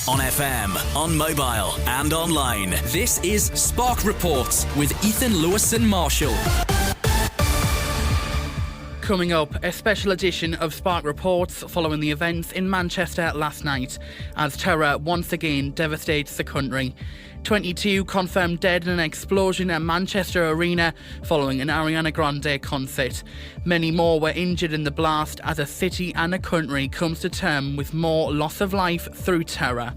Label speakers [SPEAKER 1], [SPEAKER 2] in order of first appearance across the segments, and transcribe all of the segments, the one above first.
[SPEAKER 1] On FM, on mobile and online. This is Spark Reports with Ethan Lowerson-Marshall.
[SPEAKER 2] Coming up, a special edition of Spark Reports following the events in Manchester last night as terror once again devastates the country. 22 confirmed dead in an explosion at Manchester Arena following an Ariana Grande concert. Many more were injured in the blast as a city and a country comes to terms with more loss of life through terror.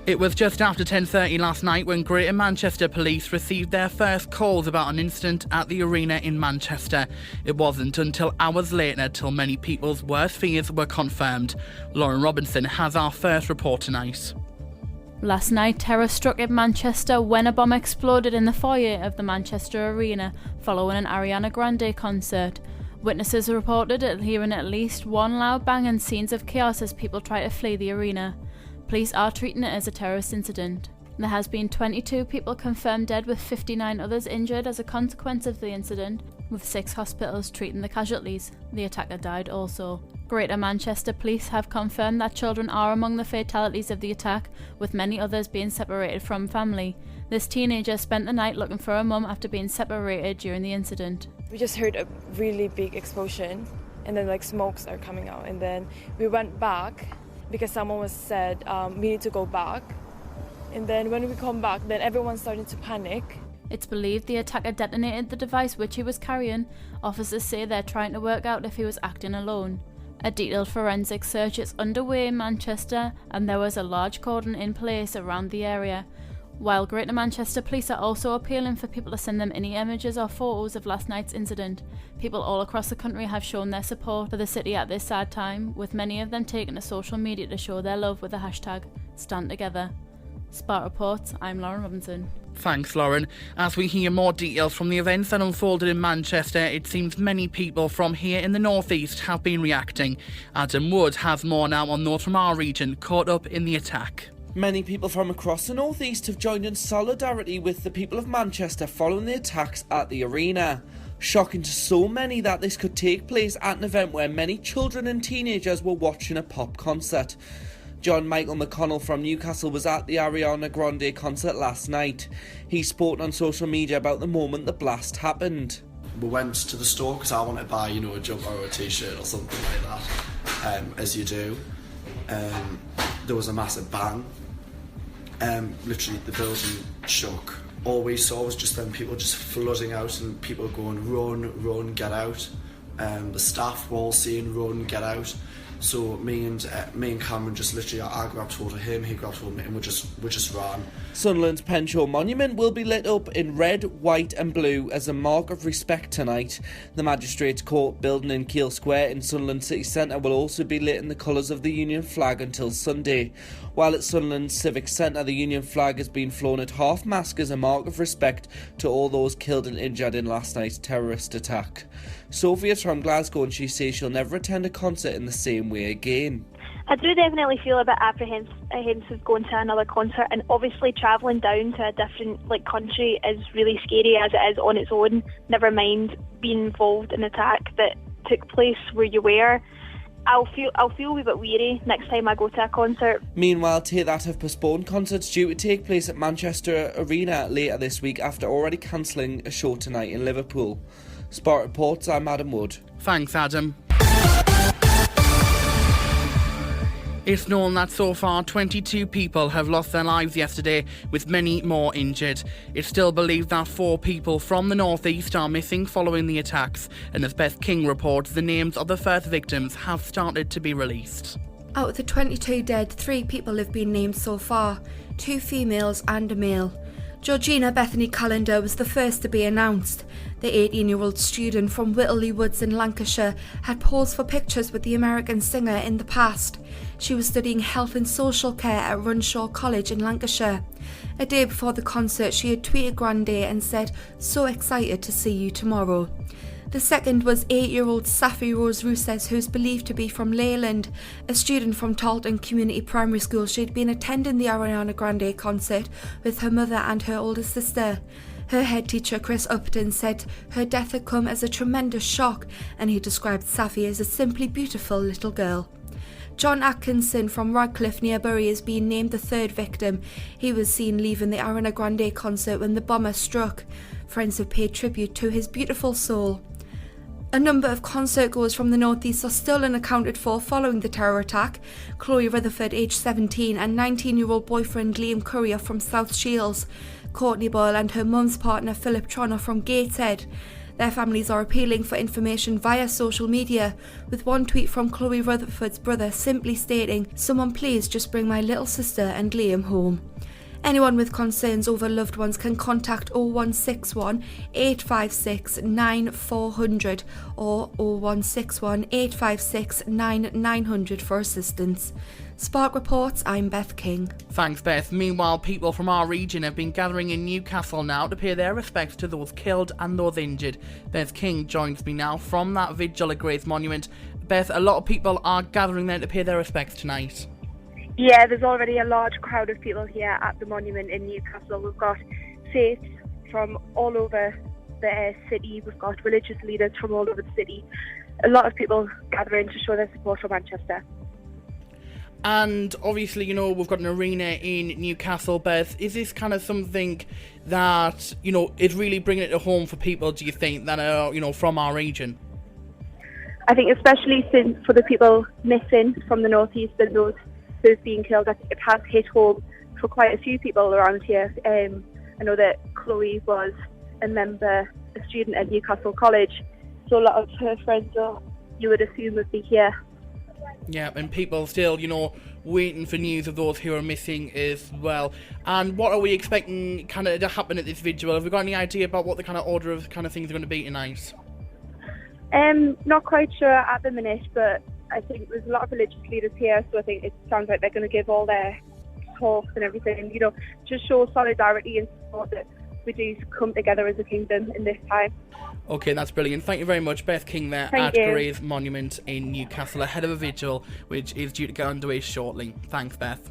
[SPEAKER 2] It was just after 10:30 last night when Greater Manchester Police received their first calls about an incident at the arena in Manchester. It wasn't until hours later till many people's worst fears were confirmed. Lauren Robinson has our first report tonight.
[SPEAKER 3] Last night, terror struck in Manchester when a bomb exploded in the foyer of the Manchester Arena following an Ariana Grande concert. Witnesses reported hearing at least one loud bang and scenes of chaos as people try to flee the arena. Police are treating it as a terrorist incident. There has been 22 people confirmed dead with 59 others injured as a consequence of the incident, with 6 hospitals treating the casualties. The attacker died also. Greater Manchester Police have confirmed that children are among the fatalities of the attack, with many others being separated from family. This teenager spent the night looking for her mum after being separated during the incident.
[SPEAKER 4] We just heard a really big explosion and then smokes are coming out, and then we went back because someone was said we need to go back, and then when we come back then everyone started to panic.
[SPEAKER 3] It's believed the attacker detonated the device which he was carrying. Officers say they're trying to work out if he was acting alone. A detailed forensic search is underway in Manchester and there was a large cordon in place around the area. While Greater Manchester Police are also appealing for people to send them any images or photos of last night's incident. People all across the country have shown their support for the city at this sad time, with many of them taking to social media to show their love with the hashtag #StandTogether. Spark Reports, I'm Lauren Robinson.
[SPEAKER 2] Thanks, Lauren. As we hear more details from the events that unfolded in Manchester, it seems many people from here in the northeast have been reacting. Adam Wood has more now on those from our region caught up in the attack.
[SPEAKER 5] Many people from across the northeast have joined in solidarity with the people of Manchester following the attacks at the arena. Shocking to so many that this could take place at an event where many children and teenagers were watching a pop concert. John Michael McConnell from Newcastle was at the Ariana Grande concert last night. He spoke on social media about the moment the blast happened.
[SPEAKER 6] We went to the store because I wanted to buy, a jumper or a t-shirt or something like that, as you do. There was a massive bang. Literally the building shook. All we saw was just then people just flooding out and people going, run, get out. The staff were all saying, run, get out. So me and Cameron just literally, I grabbed hold of him, he grabbed hold of me, and we just ran.
[SPEAKER 5] Sunderland's Penshaw Monument will be lit up in red, white and blue as a mark of respect tonight. The Magistrates Court building in Keele Square in Sunderland City Centre will also be lit in the colours of the Union flag until Sunday. While at Sunderland Civic Centre, the Union flag has been flown at half-mast as a mark of respect to all those killed and injured in last night's terrorist attack. Sophia's from Glasgow and she says she'll never attend a concert in the same way again.
[SPEAKER 7] I do definitely feel a bit apprehensive going to another concert, and obviously travelling down to a different country is really scary as it is on its own, never mind being involved in an attack that took place where you were. I'll feel a wee bit weary next time I go to a concert.
[SPEAKER 5] Meanwhile, Take That have postponed concerts due to take place at Manchester Arena later this week after already cancelling a show tonight in Liverpool. Spark Reports, I'm Adam Wood.
[SPEAKER 2] Thanks, Adam. It's known that so far 22 people have lost their lives yesterday, with many more injured. It's still believed that 4 people from the northeast are missing following the attacks, and as Beth King reports, the names of the first victims have started to be released.
[SPEAKER 8] Out of the 22 dead, 3 people have been named so far, 2 females and a male. Georgina Bethany Callender was the first to be announced. The 18-year-old student from Whitley Woods in Lancashire had posed for pictures with the American singer in the past. She was studying health and social care at Runshaw College in Lancashire. A day before the concert, she had tweeted Grande and said, "So excited to see you tomorrow." The second was 8-year-old Safi Rose Rousses, who's believed to be from Leyland, a student from Tarleton Community Primary School. She'd been attending the Ariana Grande concert with her mother and her older sister. Her head teacher Chris Upton said her death had come as a tremendous shock, and he described Safi as a simply beautiful little girl. John Atkinson from Radcliffe near Bury has been named the third victim. He was seen leaving the Ariana Grande concert when the bomber struck. Friends have paid tribute to his beautiful soul. A number of concert goers from the northeast are still unaccounted for following the terror attack. Chloe Rutherford, aged 17, and 19-year-old boyfriend Liam Curry are from South Shields. Courtney Boyle and her mum's partner Philip Tron are from Gateshead. Their families are appealing for information via social media, with one tweet from Chloe Rutherford's brother simply stating, "Someone please just bring my little sister and Liam home." Anyone with concerns over loved ones can contact 0161 856 9400 or 0161 856 9900 for assistance. Spark Reports, I'm Beth King.
[SPEAKER 2] Thanks, Beth. Meanwhile, people from our region have been gathering in Newcastle now to pay their respects to those killed and those injured. Beth King joins me now from that vigil at Gray's Monument. Beth, a lot of people are gathering there to pay their respects tonight.
[SPEAKER 9] Yeah, there's already a large crowd of people here at the monument in Newcastle. We've got faiths from all over the city. We've got religious leaders from all over the city. A lot of people gathering to show their support for Manchester.
[SPEAKER 2] And obviously, you know, we've got an arena in Newcastle, Beth. Is this kind of something that, you know, is really bringing it to home for people, do you think, that are, you know, from our region?
[SPEAKER 9] I think especially since for the people missing from the northeast and those who've been killed, I think it has hit home for quite a few people around here. I know that Chloe was a student at Newcastle College, so a lot of her friends, you would assume, would be here.
[SPEAKER 2] Yeah, and people still, you know, waiting for news of those who are missing as well. And what are we expecting kind of to happen at this vigil? Have we got any idea about what the kind of order of kind of things are going to be tonight?
[SPEAKER 9] Not quite sure at the minute, but I think there's a lot of religious leaders here, so I think it sounds like they're going to give all their talks and everything, you know, just show solidarity and support that we do come together as a kingdom in this time.
[SPEAKER 2] Okay, that's brilliant. Thank you very much, Beth King there at Gray's Monument in Newcastle, ahead of a vigil which is due to get underway shortly. Thanks, Beth.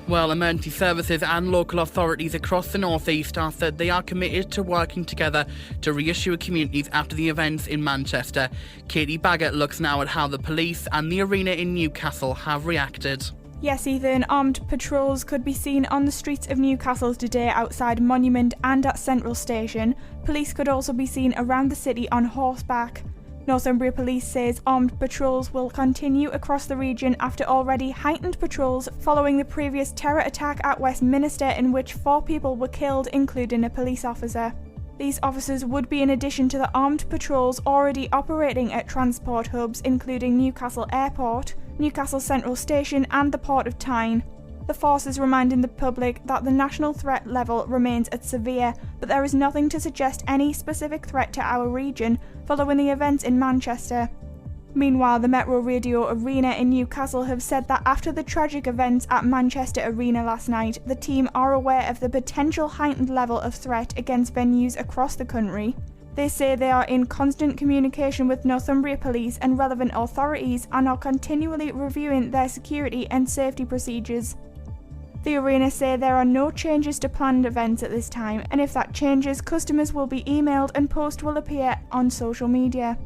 [SPEAKER 2] Well, emergency services and local authorities across the northeast are said they are committed to working together to reassure communities after the events in Manchester. Katie Baggett looks now at how the police and the arena in Newcastle have reacted.
[SPEAKER 10] Yes, Ethan, armed patrols could be seen on the streets of Newcastle today outside Monument and at Central Station. Police could also be seen around the city on horseback. Northumbria Police says armed patrols will continue across the region after already heightened patrols following the previous terror attack at Westminster in which 4 people were killed, including a police officer. These officers would be in addition to the armed patrols already operating at transport hubs including Newcastle Airport, Newcastle Central Station and the Port of Tyne. The force is reminding the public that the national threat level remains at severe, but there is nothing to suggest any specific threat to our region following the events in Manchester. Meanwhile, the Metro Radio Arena in Newcastle have said that after the tragic events at Manchester Arena last night, the team are aware of the potential heightened level of threat against venues across the country. They say they are in constant communication with Northumbria Police and relevant authorities and are continually reviewing their security and safety procedures. The arena say there are no changes to planned events at this time, and if that changes, customers will be emailed and posts will appear on social media.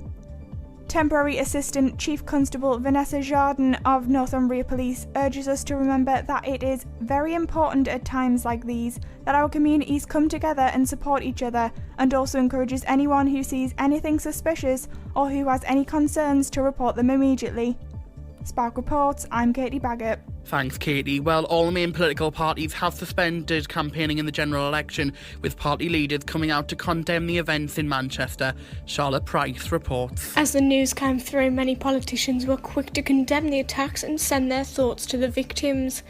[SPEAKER 10] Temporary Assistant Chief Constable Vanessa Jardin of Northumbria Police urges us to remember that it is very important at times like these that our communities come together and support each other, and also encourages anyone who sees anything suspicious or who has any concerns to report them immediately. Spark Reports, I'm Katie Baggett.
[SPEAKER 2] Thanks, Katie. Well, all the main political parties have suspended campaigning in the general election, with party leaders coming out to condemn the events in Manchester. Charlotte Price reports.
[SPEAKER 11] As the news came through, many politicians were quick to condemn the attacks and send their thoughts to the victims.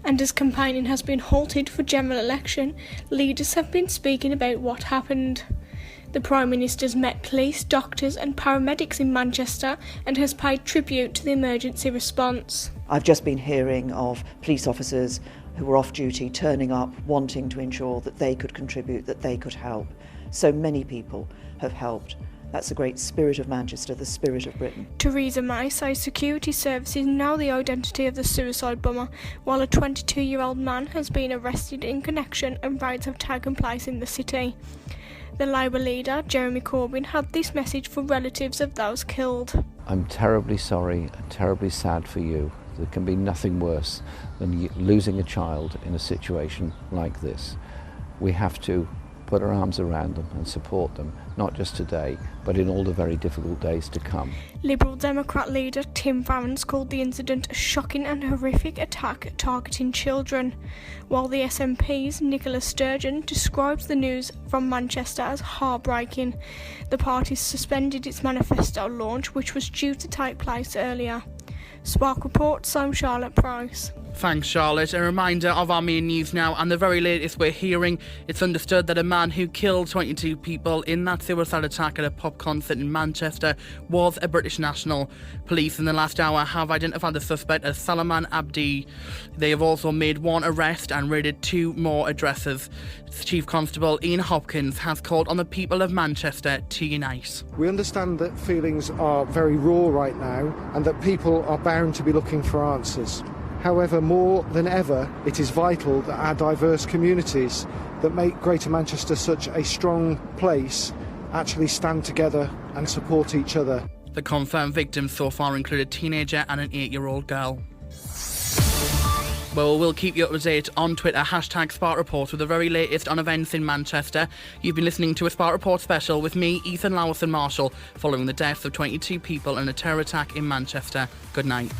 [SPEAKER 11] And as campaigning has been halted for general election, leaders have been speaking about what happened. The Prime Minister's met police, doctors and paramedics in Manchester and has paid tribute to the emergency response.
[SPEAKER 12] I've just been hearing of police officers who were off duty turning up, wanting to ensure that they could contribute, that they could help. So many people have helped. That's the great spirit of Manchester, the spirit of Britain.
[SPEAKER 11] Theresa May says security services know the identity of the suicide bomber, while a 22-year-old man has been arrested in connection and raids have taken place in the city. The Labour leader, Jeremy Corbyn, had this message for relatives of those killed.
[SPEAKER 13] I'm terribly sorry and terribly sad for you. There can be nothing worse than losing a child in a situation like this. We have to put our arms around them and support them, not just today, but in all the very difficult days to come.
[SPEAKER 11] Liberal Democrat leader Tim Farron's called the incident a shocking and horrific attack targeting children, while the SNP's Nicola Sturgeon describes the news from Manchester as heartbreaking. The party suspended its manifesto launch, which was due to take place earlier. Spark Reports, I'm Charlotte Price.
[SPEAKER 2] Thanks, Charlotte. A reminder of our main news now, and the very latest we're hearing. It's understood that a man who killed 22 people in that suicide attack at a pub concert in Manchester was a British national. Police in the last hour have identified the suspect as Salman Abdi. They have also made one arrest and raided 2 more addresses. Chief Constable Ian Hopkins has called on the people of Manchester to unite.
[SPEAKER 14] We understand that feelings are very raw right now and that people are bound to be looking for answers. However, more than ever, it is vital that our diverse communities that make Greater Manchester such a strong place actually stand together and support each other.
[SPEAKER 2] The confirmed victims so far include a teenager and an 8-year-old girl. Well, we'll keep you up to date on Twitter, #Spark Report, with the very latest on events in Manchester. You've been listening to a Spark Report special with me, Ethan Lowerson-Marshall, following the deaths of 22 people in a terror attack in Manchester. Good night.